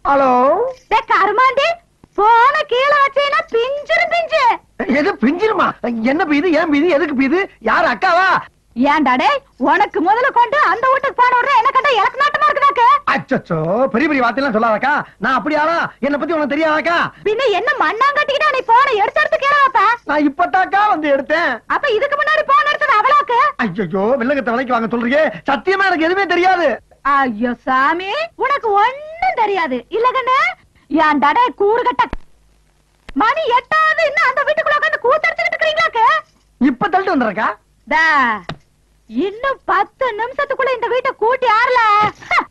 Hello Karumandi போன கீழே வச்சேன்னா பிஞ்சிரு பிஞ்சு. எது பிஞ்சிருமா? என்ன பீது? ஏன் பீது? எதுக்கு பீது? யாரு அக்காவா? ஏன்டாடே உனக்கு முதல்ல கொண்டு அந்த வீட்டுக்கு போன உடனே என்ன கண்டா எனக்கு நாட்டமா இருக்குதாக்க? அச்சோ பெரிய பெரிய வார்த்தையெல்லாம் சொல்லாதக்கா. நான் அப்படி ஆளா? என்ன பத்தி உனக்கு தெரியாதாக்கா? பின்ன என்ன மண்ணாங்கட்டிக்கிட்டா நீ போன எடுத்து கேளாப்பா? நான் இப்பதாக்கா வந்து எடுத்தேன். அப்ப இதுக்கு முன்னாடி போன எடுத்தது அவளாக்கு? ஐயோ வெள்ளங்கத்தை விலைக்கு வாங்க சொல்றீங்க. சத்தியமா எனக்கு எதுவுமே தெரியாது. ஐயோ சாமி உனக்கு ஒண்ணும் தெரியாது இல்ல கண்ணு. ஏன்டாடே கூறுகட்ட மணி 8 இன்னும் அந்த வீட்டுக்குள்ள உட்காந்து கூத்தடிச்சுக்கிட்டு இருக்கீங்களாக்கு? இப்ப தள்ளிட்டு வந்துடுறக்கா. இன்னும் 10 நிமிஷத்துக்குள்ள இந்த வீட்டை கூட்டி ஆறல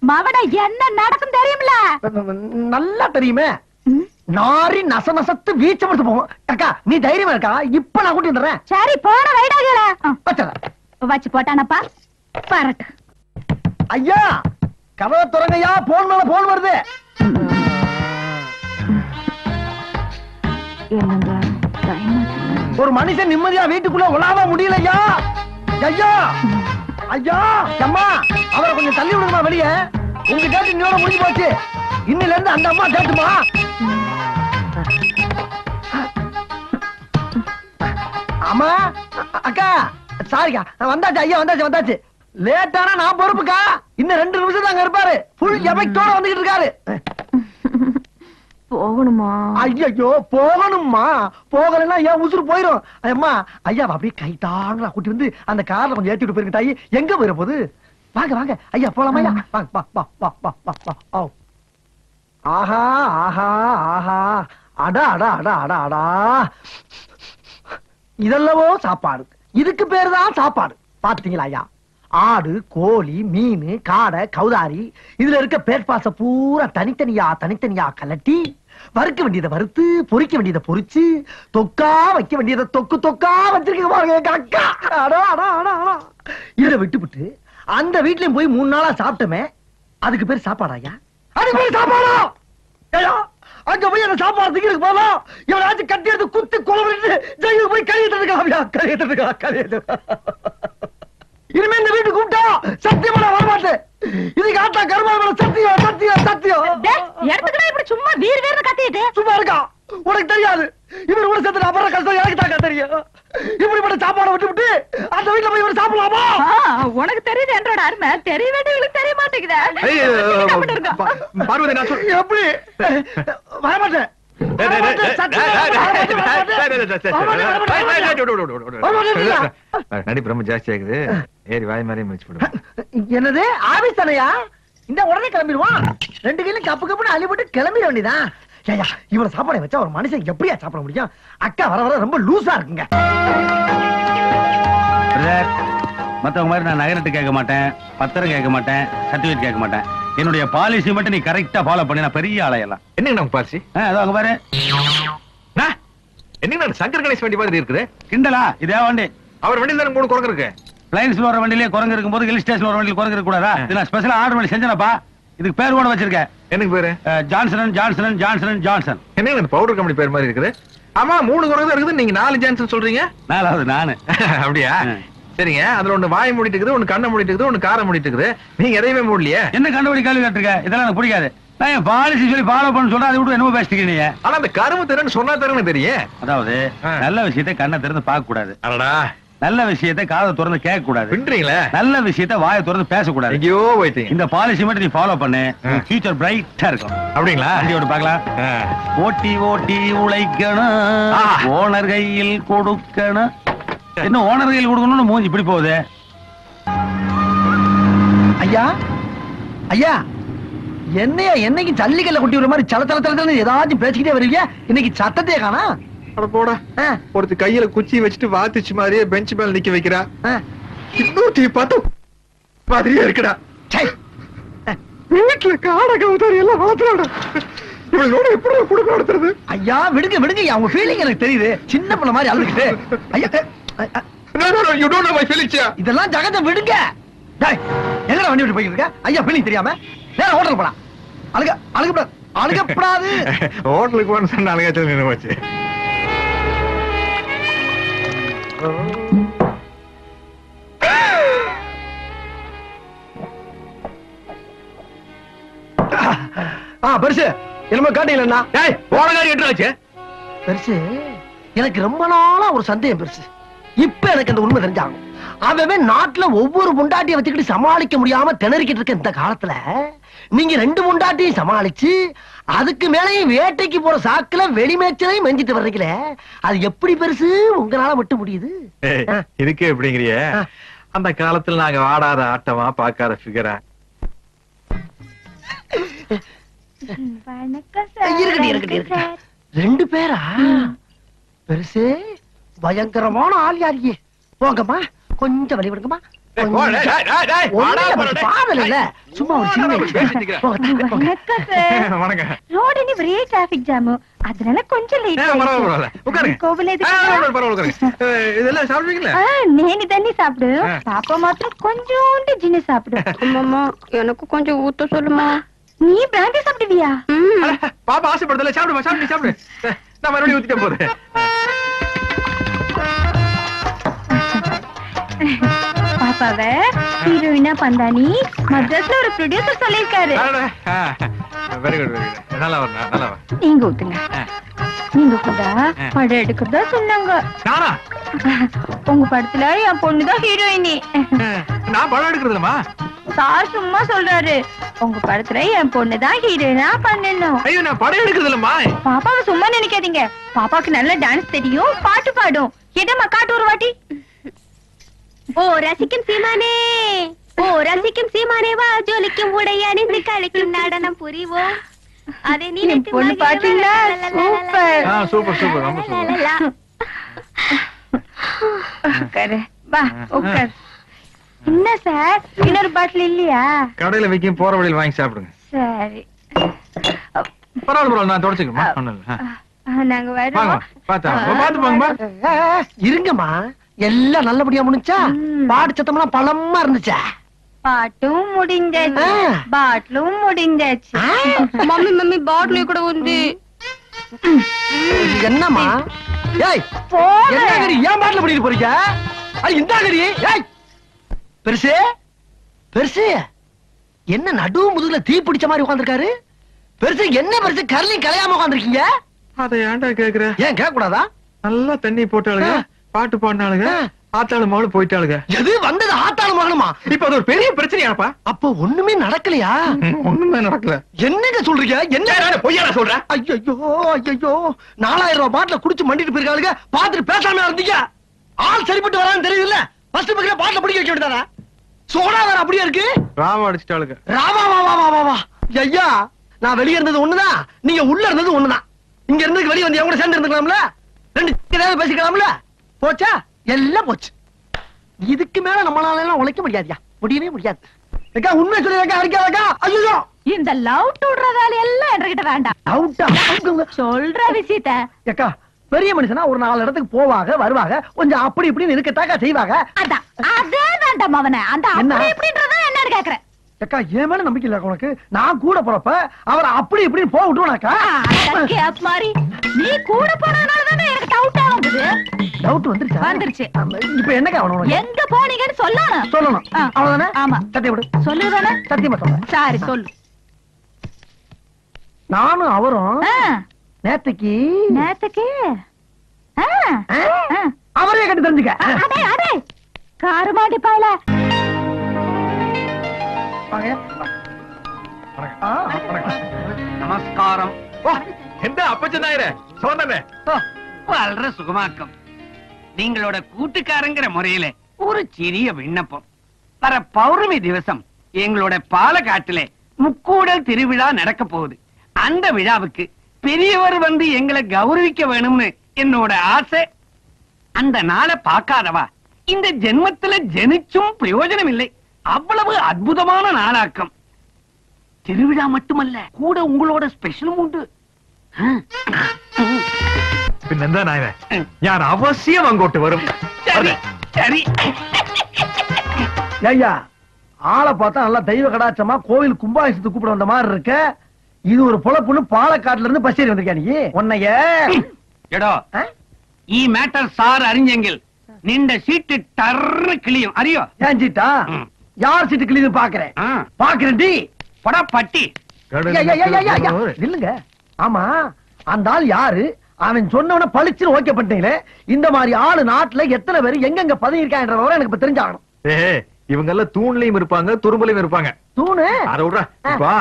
மவன என்ன நடக்கும் தெரியுமில? நல்லா தெரியுமே. நாரி நசநசத்து வீச்ச மட்டும் போவோம். அக்கா நீ தைரியமா இருக்கா? இப்ப நான் கூட்டி வந்துடுறேன். சரி போன வைடாகல வச்சு போட்டானப்பா பாரட்டு. ஐயா கதவை திறங்கய்யா. போன் மேல போன் வருது. ஒரு மனுஷன் நிம்மதியா வீட்டுக்குள்ள உலாவ முடியலையா? ஐயா ஐயா அம்மா அவரை கொஞ்சம் தள்ளி விடுமா வெளியே. உங்க கேட்டு இன்னோட முடிஞ்சு போச்சு. இன்னில இருந்து அந்த அம்மா கேட்டுமா. அம்மா அக்கா சாரிக்கா வந்தாச்சு. ஐயா வந்தாச்சு வந்தாச்சு. லேட்டானா நான் பொறுப்புக்கா. இன்னும் 2 நிமிஷம் தாங்க இருப்பாரு. ஃபுல் எஃபெக்டோட வந்துகிட்டு இருக்காரு. போகணுமா? ஐயோ போகணுமா? போகலன்னா ஏன் உசுறு போயிரும். அம்மா ஐயா அப்படியே கைட்டாங்களா கூட்டி வந்து அந்த கார்ல கொஞ்சம் ஏத்தி விட்டு போயிருங்க. தாயி எங்க போயிட போகுது? வாங்க வாங்க ஐயா போலாமா? ஐயா வாங்க வா வா வா வா வா வா. ஆஹா ஆஹா ஆஹா அடா அடா அடா அடா அடா. இதெல்லவோ சாப்பாடு. இதுக்கு பேரு தான் சாப்பாடு. பாத்தீங்களா ஐயா? ஆடு கோழி மீன் காடை கௌதாரி இதுல இருக்க பேட்பாச பூரா தனித்தனியா தனித்தனியா கலட்டி வறுக்க வேண்டியதை வறுத்து பொரிக்க வேண்டியதை பொரிச்சு தொக்கா வைக்க வேண்டியதை தொக்கு தொக்கா வச்சிருக்க பாருங்க அக்கா. இதை விட்டுவிட்டு அந்த வீட்லயும் போய் 3 நாளா சாப்பிட்டோமே அதுக்கு பேர் சாப்பாடாயா? அதுக்கு பேர் சாப்பாடா? அங்க போய் அந்த சாப்பாடு திங்கிறதுக்கு போகலாம். இவனாச்சும் கட்டி எடுத்து குத்து கொலை ஜெயிலுக்கு போய் கழியத்துக்கா. இனிமே இந்த வீட்டு கூப்பிட்டா சத்தியமா நான் வரமாட்டேன். இதுக்கு ஆட்டா கருமாவள சத்தியம் சத்தியம் சத்தியம். எடுத்துக்கடா இப்படி சும்மா வீர் வீர்னு கத்திட்டு சும்மா இருக்கா? உனக்கு தெரியாது. இவர் கூட சேர்த்து அப்புறம் கஷ்டம் எனக்கு தாக்கா தெரியும். இப்படிப்பட்ட சாப்பாடை விட்டு அந்த வீட்டுல போய் இவர் சாப்பிடலாமா? உனக்கு தெரியுது என்றோட அருமை தெரிய வேண்டியவங்களுக்கு தெரிய மாட்டேங்குதா? பார்வதி நான் எப்படி வரமாட்டேன். நடிப்பு ரொம்ப ஜாஸ்தி ஆகுது. ஏறி வாய் மாதிரி முடிச்சு போடு. என்னது ஆபீஸ் தானையா? இந்த உடனே கிளம்பிடுவான். 2 கையிலும் கப்பு கப்புன்னு அள்ளி போட்டு கிளம்பிட வேண்டியதான். ஏயா இவ்வளவு சாப்பாடை வச்சா ஒரு மனுஷன் எப்படியா சாப்பிட முடியும்? அக்கா வர வர ரொம்ப லூசா இருக்குங்க. மத்தவங்க மாதிரி நான் நகரத்து கேட்க மாட்டேன், பத்திரம் கேட்க மாட்டேன், சர்டிபிகேட் கேட்க மாட்டேன். என்னுடைய பாலிசி மட்டும் நீ கரெக்டா ஃபாலோ பண்ணி நான் பெரிய ஆளையெல்லாம். என்னங்க நம்ம பாலிசி? அதோ அங்க பாரு. என்னங்க சங்கர் கணேஷ் வண்டி மாதிரி இருக்குது. கிண்டலா? இதே வண்டி. அவர் வண்டியில தான் 3 குரங்கு இருக்கு. பிளைன்ஸ்ல வர வண்டியிலே குரங்கு இருக்கும் போது ஹில் ஸ்டேஷன் வர வண்டியில் குரங்கு இருக்க கூடாதா? இது நான் ஸ்பெஷலா ஆர்டர் பண்ணி செஞ்சேனப்பா. இதுக்கு பேர் கூட வச்சிருக்கேன். எனக்கு பேரு ஜான்சன் ஜான்சன் ஜான்சன் ஜான்சன். என்னங்க பவுடர் கம்பெனி பேர் மாதிரி இருக்குது. ஆமா 3 குரங்கு தான் இருக்குது. நீங்க 4 ஜான்சன் சொல்றீங்க. 4வது நானு. அப்படியா? சரிங்க. அதுல ஒண்ணு வாய் மூடிட்டு இருக்குது, ஒண்ணு கண்ணை மூடிட்டு இருக்குது, ஒண்ணு காரை மூடிட்டு இருக்குது. நீங்க எதையுமே மூடலையே. என்ன கண்டுபிடி கேள்வி கேட்டிருக்க? இதெல்லாம் எனக்கு பிடிக்காது. நான் என் பாலிசி சொல்லி ஃபாலோ பண்ண சொல்றேன். அதை விட்டு என்னமோ பேசிட்டு நீங்க. ஆனா அந்த கரும்பு திறன்னு சொன்னா திறன்னு தெரியும். அதாவது நல்ல விஷயத்தை கண்ணை திறந்து பார்க்க கூடாது. அடடா. நல்ல விஷயத்தை காதை திறந்து கேட்க கூடாது. பின்றீங்களே. நல்ல விஷயத்தை வாயை திறந்து பேசக்கூடாது. ஐயோ போயிட்டீங்க. இந்த பாலிசி மட்டும் நீ ஃபாலோ பண்ணு. ஃபியூச்சர் பிரைட்டா இருக்கும். அப்படிங்களா? வண்டியோட பார்க்கலாம். ஓட்டி ஓட்டி உழைக்கணும், ஓனர் கையில் கொடுக்கணும். என்ன ஓனர் கையில் கொடுக்கணும்னு மூஞ்சி இப்படி போகுது? ஐயா ஐயா என்னையா என்னைக்கு ஜல்லிக்கல்ல கொட்டி விடுற மாதிரி சல தல தல ஏதாச்சும் பேசிக்கிட்டே வருவீங்க. இன்னைக்கு சத்தத்தையே காணா. அட போடா. ஒருத்தி கையில குச்சி வச்சுட்டு வாத்திச்சு மாதிரியே பெஞ்ச் மேல நிக்க வைக்கிறா. இன்னொருத்தி பார்த்து மாதிரியே இருக்குடா. வீட்டுல காடை கவுதாரி எல்லாம் வளர்த்துறாடா. இவங்களோட எப்படி குடும்பம் நடத்துறது? ஐயா விடுங்க விடுங்க. அவங்க ஃபீலிங் எனக்கு தெரியுது. சின்ன பிள்ளை மாதிரி அழுதுகிட்டு. ஐயா you don't know my feelings. இதெல்லாம் ஜகத்தை விடுங்க. டேய் எங்கடா வண்டி விட்டு போயிட்டு இருக்க? ஐயா ஃபீலிங் தெரியாம நேரா ஹோட்டலுக்கு போலாம். அழுகப்படாது. ஹோட்டலுக்கு போன சொன்ன அழுகாச்சல் நின்னு போச்சு. பெருசு என்னமோ காட்டீங்களா? ஓனகாரி எட்டு வச்சு பெருசு எனக்கு ரொம்ப நாளா ஒரு சந்தேகம் பெருசு. இப்ப எனக்கு அந்த உண்மை தெரிஞ்சாகும். அவன் நாட்டுல ஒவ்வொரு முண்டாட்டியை வச்சுக்கிட்டு சமாளிக்க முடியாம திணறிக்கிட்டு இருக்க இந்த காலத்துல நீங்க 2 முண்டாட்டியும் சமாளிச்சு அதுக்கு மேலையும் வேட்டைக்கு போற சாக்குல வெளிமேச்சலையும் மெஞ்சிட்டு வர்றீங்களே, அது எப்படி பெருசு உங்களால மட்டும் முடியுது? இதுக்கே எப்படிங்கிறிய? அந்த காலத்துல நாங்க ஆடாத ஆட்டமா பாக்காத ஃபிகரா. இருக்கட்டும் 2 பேரா? பெருசு பயங்கரமான ஆள் யாரியே. போங்கம்மா கொஞ்சம் வழி விடுங்கம்மா. சும்மா ஒரு சின்ன ரோடு ஒரே டிராபிக் ஜாம், அதனால கொஞ்சம் நேனி தண்ணி சாப்பிடு, பாப்பா மாத்திரம் கொஞ்சோண்டு ஜின்னு சாப்பிடு. அம்மா எனக்கு கொஞ்சம் ஊத்த சொல்லுமா. நீ பிராண்டி சாப்பிடுவியா? பாப்பா ஆசைப்படுதல சாப்பிடுமா, சாப்பிடு சாப்பிடு. நான் மறுபடியும் ஊத்திட்ட போறேன். பாப்பாவை ஹீரோயினா பந்தானி மദ്രാஸ்ல ஒரு ப்ரொடியூசர் சொல்லிருக்காரு. Very good very good. நல்லா வர நல்லா வர. நீங்க ஊத்துங்க. நீங்க கூட படம் எடுக்கிறதா சொன்னாங்க. நானா? உங்க படத்துல என் பொண்ணுதான் ஹீரோயினி. நான் படம் எடுக்கிறதுலமா? சார் சும்மா சொல்றாரு. உங்க படத்துல என் பொண்ணுதான் ஹீரோயினா பண்ணணும். ஐயோ நான் படம் எடுக்கிறதுலமா. பாப்பாவை சும்மா நினைக்காதீங்க. பாப்பாக்கு நல்ல டான்ஸ் தெரியும், பாட்டு பாடும். எதமா காட்டு ஒரு வாட்டி. ஓ ரசிக்கும் சீமானே, ஓ ரசிக்கும் சீமானே, வா ஜொலிக்கும் உடையானே, களிக்கும் நடனம் புரிவோம். அதே நீ பொண்ணு பாத்தீங்களா? சூப்பர் சூப்பர் சூப்பர் ரொம்ப சூப்பர். உட்காரு வா உட்காரு. என்ன சார் இன்னொரு பாட்டில் இல்லையா? கடையில வைக்கும், போற வழியில் வாங்கி சாப்பிடுங்க. சரி பரவாயில்ல, நான் தொடச்சுக்கிறேன். நாங்க வரோம். பாத்து போங்கம்மா. இருங்கம்மா, எல்லாம் நல்லபடியா முடிஞ்சா? பாட்டு சத்தம்லாம் பலமா இருந்துச்சா? பாட்டும் முடிஞ்சாச்சு, பாட்டிலும் முடிஞ்சாச்சு. மம்மி மம்மி பாட்டில் கூட வந்து என்னம்மா? ஏய் என்ன கறி ஏன் பாட்டில் பண்ணிட்டு போறீங்க? இந்த கறி பெருசு பெருசு என்ன நடு முதுகுல தீ பிடிச்ச மாதிரி உட்கார்ந்திருக்காரு? பெருசு என்ன பெருசு கரலையும் கலையாம உட்கார்ந்திருக்கீங்க? அதை ஏன்டா கேக்குற? ஏன் கேட்க கூடாதா? நல்லா தண்ணி போட்டாளுங்க, பாட்டு பாடினாளுங்க, ஆத்தாளு மகளும் போயிட்டாளுங்க. எது வந்தது ஆத்தாளு மகளுமா? இப்ப அது ஒரு பெரிய பிரச்சனையாப்பா. அப்ப ஒண்ணுமே நடக்கலையா? ஒண்ணுமே நடக்கல. என்னங்க சொல்றீங்க? என்ன பொய்யா சொல்ற? ஐயோ ஐயோ 4000 ரூபாய் பாட்டில குடிச்சு மண்டிட்டு போயிருக்காளுங்க, பாத்துட்டு பேசாம இருந்தீங்க. ஆள் சரிப்பட்டு வரான்னு தெரியுதுல்ல? ஃபர்ஸ்ட் பக்கத்துல பாட்டில பிடிக்க வைக்க வேண்டியதானே? சோடா வேற அப்படியே இருக்கு. ராவா அடிச்சிட்டாளுங்க. ராவா வா வா வா வா. ஐயா நான் வெளிய இருந்தது ஒண்ணுதான், நீங்க உள்ள இருந்தது ஒண்ணுதான். இங்க இருந்து வெளிய வந்து கூட சேர்ந்து இருந்துக்கலாம்ல, 2 பேசிக்கலாம்ல. போச்சா? எல்லாம் போச்சு. இதுக்கு மேல நம்மளால எல்லாம் உழைக்க முடியாதுயா, முடியவே முடியாது. அக்கா உண்மை சொல்லுங்க, அடிக்காதக்கா. ஐயோ இந்த லவ் விடுறதால எல்லாம் என்கிட்ட வேண்டாம். அவுட்டா சொல்ற விஷயத்த. அக்கா பெரிய மனுஷனா ஒரு 4 இடத்துக்கு போவாங்க வருவாங்க, கொஞ்சம் அப்படி இப்படின்னு இருக்கட்டாக்கா செய்வாங்க. அதான் அதே வேண்டாம் அவனை. அந்த அப்படி இப்படின்றத என்னன்னு கேக்குறேன். அக்கா என் மேல நம்பிக்கை இல்ல உனக்கு? நான் கூட போறப்ப அவரை அப்படி இப்படின்னு போக விட்டுருவானாக்கா? மாதிரி நீ கூட போனதுனாலதானே எனக்கு டவுட் ஆகுது. டவுட் வந்துருச்சு வந்துருச்சு. இப்ப என்னக்கா அவன எங்க போனீங்கன்னு சொல்லணும். சொல்லணும் அவ்வளவுதானே? ஆமா சத்தியம் விடு. சொல்லுதானே? சத்தியமா சொல்றேன். சரி சொல்லு. நானும் அவரும் நேத்துக்கு அவரே கட்டி தெரிஞ்சுக்க. அடே அடே காரமாடி பாயல. நமஸ்காரம். எந்த அப்பச்சனாயிர சோதனை வளர சுகமாக்கம். நீங்களோட கூட்டுக்காரங்கிற முறையில ஒரு சிறிய விண்ணப்பம். வர பௌர்ணமி திவசம் எங்களோட பாலக்காட்டுல முக்கூடல் திருவிழா நடக்க போகுது. அந்த விழாவுக்கு பெரியவர் வந்து எங்களை கௌரவிக்க வேணும்னு என்னோட ஆசை. அந்த நாளை பார்க்காதவா இந்த ஜென்மத்துல ஜெனிச்சும் பிரயோஜனம் இல்லை. அவ்வளவு அற்புதமான நாளாக்கம். திருவிழா மட்டுமல்ல, கூட உங்களோட ஸ்பெஷலும் உண்டு. പിന്നെന്താ നായരെ, ഞാൻ അവശ്യം അങ്ങോട്ട് വരും. சரி சரி. ஐயா ஆளை பார்த்தா நல்லா தெய்வ கடாட்சமா கோவில் கும்பாபிஷேகத்துக்கு கூப்பிட வந்த மாதிரி இருக்க. இது ஒரு பொழப்புன்னு பாலக்காட்டுல இருந்து பஸ் ஏறி வந்திருக்கா நீ? உன்னைய எடோ ഈ மேட்டர் சார் அறிஞ்செங்கில் நின்ற சீட்டு டர்னு கிளியும் அறியோ? ஏன் சீட்டா? யார் சீட்டு கிளியும் பாக்குறேன் பாக்குறேன். டி படா பட்டி இல்லங்க. ஆமா, அந்த ஆள் யாரு? அவன் சொன்னவன பளிச்சுன்னு ஓகே பண்ணிட்டீங்களே. இந்த மாதிரி ஆளு நாட்டுல எத்தனை பேர் எங்கெங்க பதவி இருக்காங்கன்ற எனக்கு இப்ப தெரிஞ்சாகணும். இவங்க எல்லாம் தூண்லயும் இருப்பாங்க, துரும்புலயும் இருப்பாங்க. தூணு அத விடுறா. இப்ப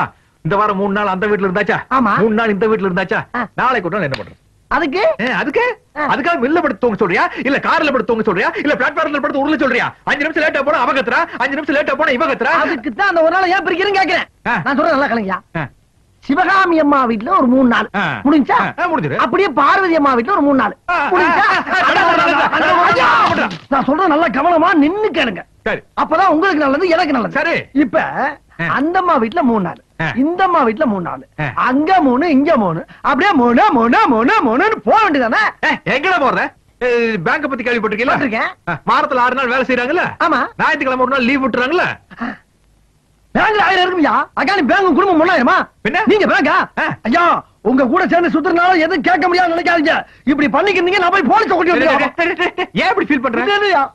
இந்த வாரம் 3 நாள் அந்த வீட்டுல இருந்தாச்சா? 3 நாள் இந்த வீட்டுல இருந்தாச்சா? நாளைக்கு ஒரு நாள் என்ன பண்றது? அதுக்கு அதுக்காக மில்ல படுத்து தூங்க சொல்றியா, இல்ல கார்ல படுத்து தூங்க சொல்றியா, இல்ல பிளாட்ஃபார்ம்ல படுத்து உருள சொல்றியா? 5 நிமிஷம் லேட்டா போனா அவ கத்துறா, 5 நிமிஷம் லேட்டா போனா இவ கத்துறா. அதுக்கு தான் அந்த ஒரு நாள் ஏன் பிரிக்கிறேன்னு கேக்குறேன். நான் சொல்றேன் நல்லா கலங்கயா. சிவகாமி அம்மா வீட்டுல ஒரு 3 நாள் முடிஞ்சா, முடிஞ்சிரு. அப்படியே பார்வதி அம்மா வீட்டுல ஒரு 3 நாள் முடிஞ்சா. நான் சொல்றேன் நல்லா கவனமா நின்னு கேளுங்க. அப்பதான் உங்களுக்கு நல்லது, எனக்கு நல்லது. சரி, இப்ப அந்த அம்மா வீட்டுல 3 நாள், இந்த அம்மா வீட்டுல 3 நாள், அங்க 3 இங்க 3, அப்படியே 3 3 3 3 போக வேண்டியதானே? எங்கடா போற? பேங்க் பத்தி கேள்விப்பட்டிருக்கீங்களா? வாரத்துல 6 நாள் வேலை செய்யறாங்கல்ல. ஆமா. ஞாயிற்றுக்கிழமை 1 நாள் லீவ் விட்டுறாங்கல்ல. பேங்க்ல 1000 இருக்குயா. அக்கானி பேங்க் குடும்பம் 3000மா? நீங்க பேங்கா? ஐயா, உங்க கூட சேர்ந்து சுத்துறனால எதுவும் கேட்க முடியாது நினைக்காதீங்க. இப்படி பண்ணிக்கிறீங்க, நான் போய் போலீஸ் கொண்டு வந்துடுறேன். ஏன் இப்படி ஃபீல் பண்றீங்க?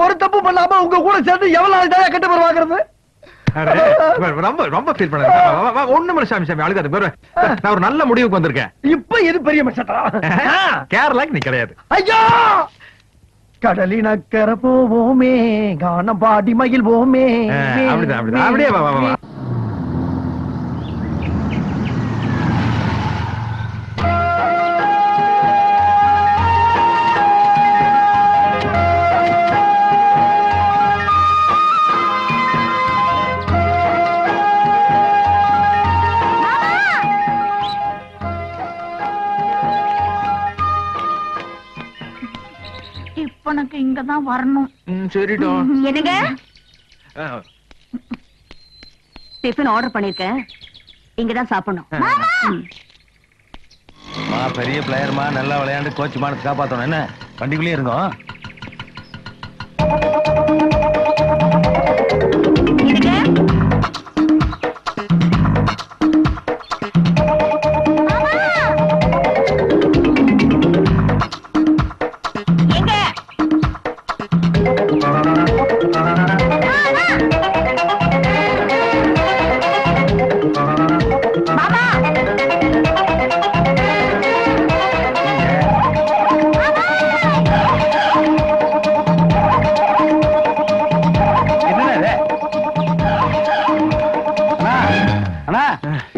ஒரு தப்பு பண்ணாம உங்க கூட சேர்ந்து எவ்வளவு நாள் தான் கெட்ட பேர் வாங்குறது? ரொம்ப ரொம்ப ஃபீல் பண்ணாத. ஒண்ணு மணி சாமி சாமி அழுகாத பேரு. நான் ஒரு நல்ல முடிவுக்கு வந்திருக்கேன். இப்ப எது பெரிய மச்சட்டா? கேரளாக்கு நீ கிடையாது. ஐயா, கடலினக்கரை போவோமே, கானம் பாடி மகிழ் போமே. அப்படிதான் அப்படிதான். அப்படியே வா வா வா. இப்ப இங்கதான் வரணும். சரிடா. என்னங்க டிஃபன் ஆர்டர் பண்ணிருக்கேன், இங்கதான் சாப்பிடணும். பெரிய பிளேயர்மா, நல்லா விளையாண்டு கோச் மானத்தை காப்பாத்தணும். என்ன வண்டிக்குள்ளே இருந்தோம்.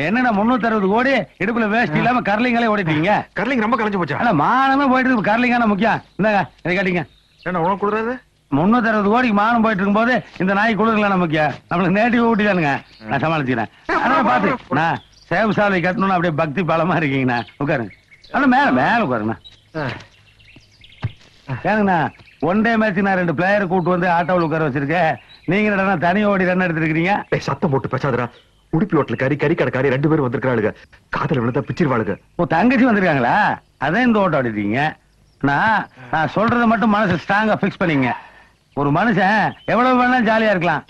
என்னன்னா 360 கோடி இடுப்புல வேஸ்ட் இல்லாம கர்லிங்களே ஓடிட்டீங்க. கர்லிங் ரொம்ப கலைஞ்சு போச்சா? ஆனா மானமே போயிட்டு இருக்கு. கர்லிங்கான முக்கியம். இந்தாங்க இதை காட்டிங்க. என்ன உனக்கு கொடுறாது? 360 கோடிக்கு மானம் போயிட்டு இருக்கும்போது இந்த நாய் கொடுக்கலாம் முக்கியம். நம்மளுக்கு நேட்டிவ் ஊட்டிதானுங்க. நான் சமாளிச்சுக்கிறேன். ஆனா பாத்து நான் சேவ் சாலை கட்டணும்னு அப்படியே பக்தி பாலமா இருக்கீங்கண்ணா. உட்காருங்க. ஆனா மேல மேல உட்காருங்கண்ணா. ஏனுங்கண்ணா, 1 டே மேட்ச் நான் 2 பிளேயர் கூட்டு வந்து ஆட்டோவில் உட்கார வச்சிருக்கேன். நீங்க என்னடா தனி ஓடி ரன் எடுத்துருக்கீங்க? சத்தம் போட்டு பேசாதடா. உடுப்பி ஹோட்டல் கறி கடைக்காரி 2 பேரும் வந்திருக்காளுங்க. காதல விழுந்தா பிச்சிருவாளுங்க. ஓ, தங்கச்சி வந்திருக்காங்களா? அதான் இந்த ஓட்டம் ஆடிட்டீங்க. நான் சொல்றதை மட்டும் மனசு ஸ்ட்ராங்கா பிக்ஸ் பண்ணீங்க. ஒரு மனுஷன் எவ்வளவு வேணாலும் ஜாலியா இருக்கலாம்.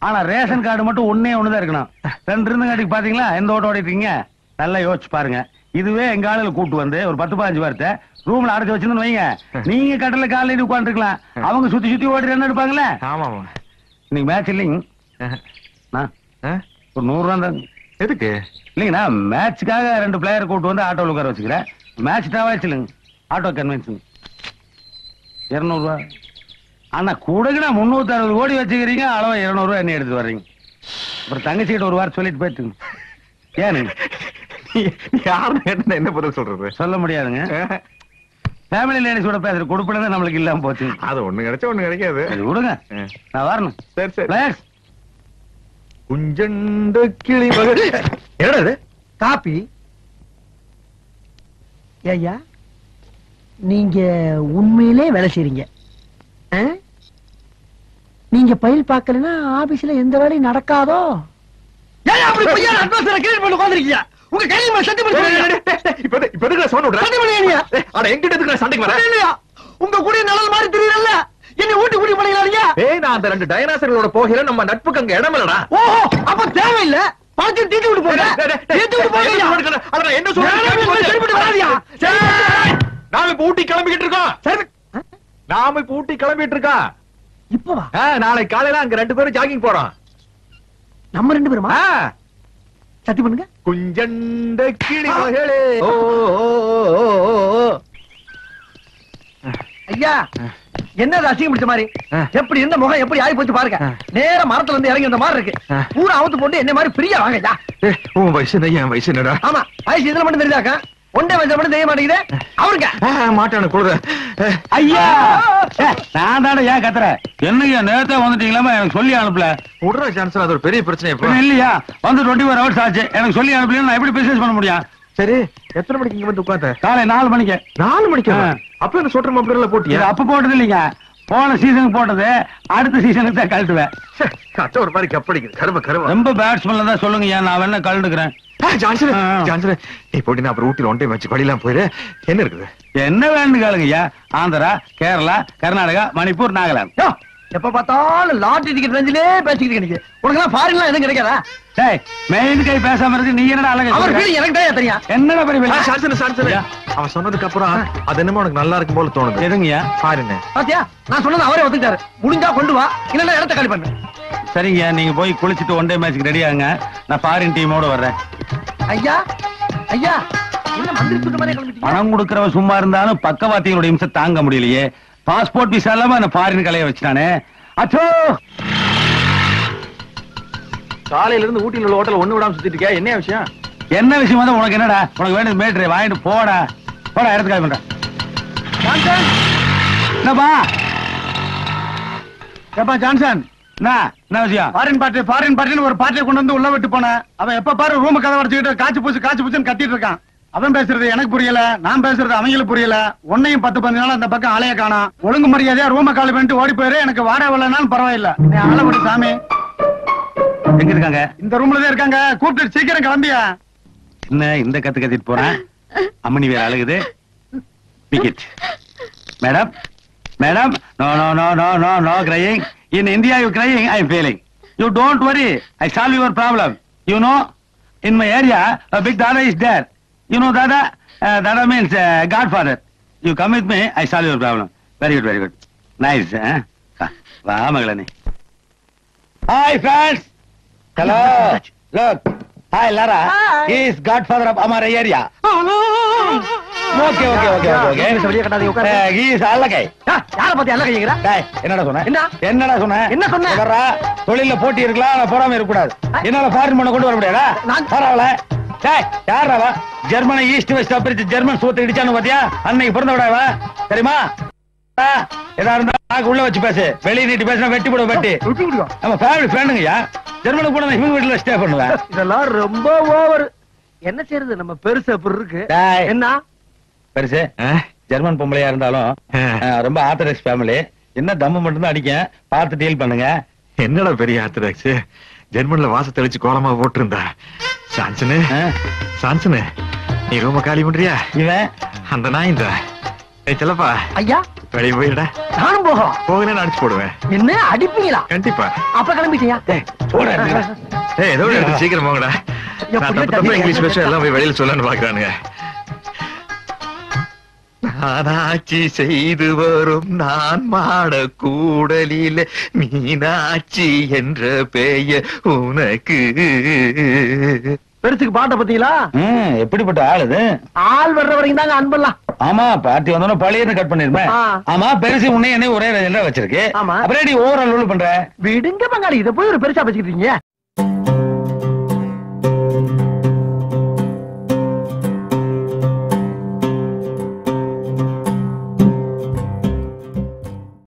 ஆனா ரேஷன் கார்டு மட்டும் ஒன்னே ஒண்ணுதான் இருக்கணும். 2 இருந்துங்காட்டிக்கு பாத்தீங்களா எந்த ஓட்டம் ஓடிட்டீங்க? நல்லா யோசிச்சு பாருங்க. இதுவே எங்க ஆளுல கூட்டு வந்து ஒரு 10-15 வாரத்தை ரூம்ல அடைச்சு வச்சிருந்து வைங்க, நீங்க கடல்ல காலையில உட்காந்து இருக்கலாம். அவங்க சுத்தி சுத்தி ஓடி ரன் எடுப்பாங்களே. ஆமா, இன்னைக்கு மேட்ச் இல்லைங்க. ஒரு 100 ரூபா தான். எதுக்கு? இல்லைங்கண்ணா, மேட்சுக்காக 2 பிளேயர் கூட்டு வந்து ஆட்டோவில் உட்கார வச்சுக்கிறேன். மேட்ச் டாவாச்சு இல்லைங்க. ஆட்டோ கன்வென்ஸ் 200 ரூபா. ஆனா கூடக்குண்ணா 360 கோடி வச்சுக்கிறீங்க. அளவா 200 ரூபா என்ன எடுத்து வர்றீங்க. அப்புறம் தங்கச்சிக்கிட்ட ஒரு வாரம் சொல்லிட்டு போயிட்டுங்க. ஏனுங்க யாருன்னு என்ன பதில் சொல்றது? சொல்ல முடியாதுங்க. ஃபேமிலி லேடிஸோட பேசுற கொடுப்பன நம்மளுக்கு இல்லாம போச்சு. அது ஒண்ணு கிடைச்சா ஒண்ணு கிடைக்காது. விடுங்க, நான் வரணும். சரி சரி. குஞ்சண்ட கிளி மகள். என்னது காப்பி? ஐயா, நீங்க உண்மையிலே வேலை செய்றீங்க. நீங்க பயில் பார்க்கலன்னா ஆபீஸ்ல எந்த வேலையும் நடக்காதோ? ஏன் அப்படி பையன் அட்வான்ஸ்ல கிளீன் பண்ணி உட்கார்ந்திருக்கீங்க? உங்க கையில மேல சட்டை பண்ணி இப்ப எதுக்கு சவுண்ட் விடுற? சட்டை பண்ணீங்க. அட எங்கிட்ட எதுக்கு சண்டைக்கு வர? இல்லையா, உங்க கூட நிழல் மாதிரி தெரியல. என்ன ஊட்டி ஊட்டி பண்ணீங்க? ஏய், நான் அந்த 2 டைனாசர்களோட போகிற நம்ம நட்புக்கு அங்க இடம் இல்லடா. ஓஹோ, அப்ப தேவையில்ல. பாத்து தீட்டி விட்டு போங்க. தீட்டி விட்டு போங்க. அட என்ன சொல்றீங்க? சரிப்பட்டு வராதியா? நாம இப்ப ஊட்டி கிளம்பிக்கிட்டு இருக்கோம். சரி, நாம இப்ப ஊட்டி கிளம்பிட்டு இருக்கோம். இப்பவா? நாளை காலையில அங்க 2 பேரும் ஜாகிங் போறோம். நம்ம 2 பேருமா? சத்தி பண்ணுங்க. குஞ்சண்ட கிளி மகளே. ஓ ஐயா என்ன அசிங்கம் பிடிச்ச மாதிரி எப்படி இருந்த முகம் எப்படி ஆகி போச்சு பாருங்க. நேர மரத்துல இருந்து இறங்கி இந்த மாதிரி இருக்கு. பூரா அவுத்து போட்டு என்ன மாதிரி பிரியா வாங்க ஐயா. உன் வயசு என்ன, என் வயசு என்னடா? ஆமா வயசு இதுல மட்டும் தெரிஞ்சாக்கா ஒன்றே வயசு மட்டும் தெரிய மாட்டேங்குது அவருங்க. மாட்டானு கொடுற ஐயா நான் தானே ஏன் கத்துற? என்னையா நேரத்தை வந்துட்டீங்களாமா? எனக்கு சொல்லி அனுப்பல. விடுற சான்ஸ், அது ஒரு பெரிய பிரச்சனை. பின்ன இல்லையா வந்து 24 hours ஆச்சு. எனக்கு சொல்லி அனுப்பல. நான் எப்படி பிசினஸ் பண்ண முடியும்? சரி, எத்தனை மணிக்கு இங்க வந்து உட்கார்ந்த? காலை 4 மணிக்கு. 4 மணிக்கு? அப்ப என்ன சொல்ற மாப்பிள்ள போட்டியா? இது அப்ப போட்டது இல்லைங்க, போன சீசனுக்கு போட்டது. அடுத்த சீசனுக்கு தான் கழட்டுவேன். அச்சா ஒரு மாதிரி கப்படிக்குது. கரும கரும. ரொம்ப பேட்ஸ்மேன்ல தான் சொல்லுங்க. ஏன் நான் வேணா கழட்டுக்கிறேன். ஜான்சன் ஜான்சன் நீ போட்டினா அப்புறம் ஊட்டில ஒன் டைம் வச்சு படிலாம் போயிரு. என்ன இருக்குது? என்ன வேணும்னு கேளுங்க ஐயா. ஆந்திரா, கேரளா, கர்நாடகா, மணிப்பூர், நாகாலாந்து. எப்ப பார்த்தாலும் லாட்டரி டிக்கெட் ரேஞ்சிலே பேசிக்கிட்டு எனக்கு. உனக்கு எல்லாம் ஃபாரின்லாம் எதுவும் கிடைக்காதா? டேய் மெயின் கை பேசாம இருக்கு. நீ என்னடா அழகு? அவர் வீடு எனக்கு தான் தெரியும். என்னடா பெரிய ஜான்சன் ஜான்சன் அவன் சொன்னதுக்கு அப்புறம் அது என்னமோ உனக்கு நல்லா இருக்கும் போல தோணுது. எதுங்கய்யா? பாருங்க பாத்தியா நான் சொன்னது அவரே ஒத்துக்கிட்டாரு. முடிஞ்சா கொண்டு வா, இல்லன்னா இடத்த காலி பண்ணு. சரிங்க, நீங்க போய் குளிச்சுட்டு ஒன் டே மேட்ச்க்கு ரெடி ஆகுங்க. நான் ஃபாரின் டீமோட வர்றேன். ஐயா ஐயா என்ன மந்திரி சுத்த மாதிரி கிளம்பிட்டீங்க? பணம் கொடுக்கறவன் சும்மா இருந்தாலும் பக்கவாத்திகளோட இம்சை தாங்க முடியலையே. பாஸ்போர்ட் விசா இல்லாம என்ன ஃபாரின் கலைய வச்சுட்டானே. அச்சோ, காலையில இருந்து ஊட்டில உள்ள ஹோட்டல் ஒண்ணு விடாம சுத்திட்டு இருக்கியா? என்ன விஷயம்? என்ன விஷயம் தான் உனக்கு? என்னடா உனக்கு வேண்டியது மேட்ரு வாங்கிட்டு போடா. போடா இடத்துக்கு கால் பண்றேன். என்னப்பா எப்பா ஜான்சன், என்ன விஷயம்? ஃபாரின் பார்ட்டின்னு ஒரு பார்ட்டியை கொண்டு வந்து உள்ள விட்டு போனேன். அவன் எப்ப பாரு ரூம் கதை வச்சுக்கிட்டு காய்ச்சி பூச்சுன்னு கத்திட்டு இருக்கான். அவன் பேசுறது எனக்கு புரியல, நான் பேசுறது அவங்களுக்கு புரியல. உன்னையும் 10-15 நாள் அந்த பக்கம் ஆளைய காணோம். ஒழுங்கு மரியாதையா ரூம காலி பண்ணிட்டு ஓடி போயிரு. எனக்கு வாடகை வரலனாலும் பரவாயில்ல. நீ ஆள விடு சாமி. எங்க இருக்காங்க? இந்த ரூம்ல தான் இருக்காங்க. கூப்பிட்டு சீக்கிரம் கிளம்பியா. என்ன இந்த கத்திட்டு போறேன்? அம்மனி வேற அழுகுது. Ticket madam, madam, no no no no no no crying. In India you crying, I am failing. You don't worry, I solve your problem. You know, in my area a big Dada is there. You know Dada? Dada means Godfather. You come with me, I solve your problem. Very good, very good. Nice, eh? Va magalani. Hi friends. Hello. Look. Hi Lara. He is Godfather of our area. Okay. வெளியே கட்டாதீங்க, உட்காருங்க. He is Allagai. யார பத்தி எல்லாம் கையங்கடா? டேய், என்னடா சொன்ன? என்ன? என்னடா சொன்ன? என்ன சொன்ன? வர்றா, தொழில்ல போட்டி இருக்கலாம், ஆனா பொறாமை இருக்க கூடாது. என்னால ஃபாரின் பண்ண கொண்டு வர முடியாதா? நான் பரவாயில்ல. டேய், யாரா அவ? ஜெர்மனி ஈஸ்ட் வெஸ்ட் பிரிச்சு ஜெர்மன் சூத்த இடிச்சானு பாத்தியா? அன்னைக்கு பிறந்தவடா அவ. தெரியுமா? ஏதா இருந்தா நாக்கு உள்ள வச்சு பேசு. வெளிய நீட்டி பேசினா வெட்டி போடு வெட்டி. நம்ம ஃபேமிலி ஃப்ரெண்டுங்கயா. ஜெர்மனுக்கு போனா இவங்க வீட்டுல ஸ்டே பண்ணுவேன். இதெல்லாம் ரொம்ப ஓவர். என்ன செய்யறது, நம்ம பெருசு அப்படி இருக்கு. டேய், என்ன பெருசு ஜெர்மன் பொம்பளையா இருந்தாலும் ரொம்ப ஆர்த்தடாக்ஸ் ஃபேமிலி. என்ன தம்மு மட்டும் தான் அடிக்க. பார்த்து டீல் பண்ணுங்க. என்னடா பெரிய ஆர்த்தடாக்ஸ்? ஜெர்மன்ல வாச தெளிச்சு கோலமா போட்டிருந்தா. சான்சனு சான்சனு நீ ரூம காலி பண்றியா? இவன் அந்த நாய் இந்த செல்லப்பா ஐயா வெளியே போயிடா. நானும் போகலாம். போகலன்னு அடிச்சு போடுவேன். என்ன அடிப்பீங்களா? கண்டிப்பா. அப்ப கிளம்பிட்டியா? ஏதோ சீக்கிரம் போங்கடா. நான் தப்பு தப்பா இங்கிலீஷ் பேச எல்லாம் போய் வெளியில சொல்லன்னு பாக்குறானுங்க. நானாட்சி செய்து வரும் நான் மாட கூடலில மீனாட்சி என்ற பெயர் உனக்கு. பெருசுக்கு பாட்ட பத்தீங்களா? எப்படிப்பட்ட ஆள் இது? ஆள் வர்ற வரைக்கும் தாங்க அன்பெல்லாம். ஆமா, பார்ட்டி வந்தோம் பழையன்னு கட் பண்ணிருப்பேன். ஆமா, பெருசு உன்னை என்ன ஒரே வச்சிருக்கு. ஆமா, அப்புறம் நீ ஓவரால் பண்ற. விடுங்க பங்காளி, இதை போய் ஒரு பெருசா வச்சுக்கிட்டீங்க.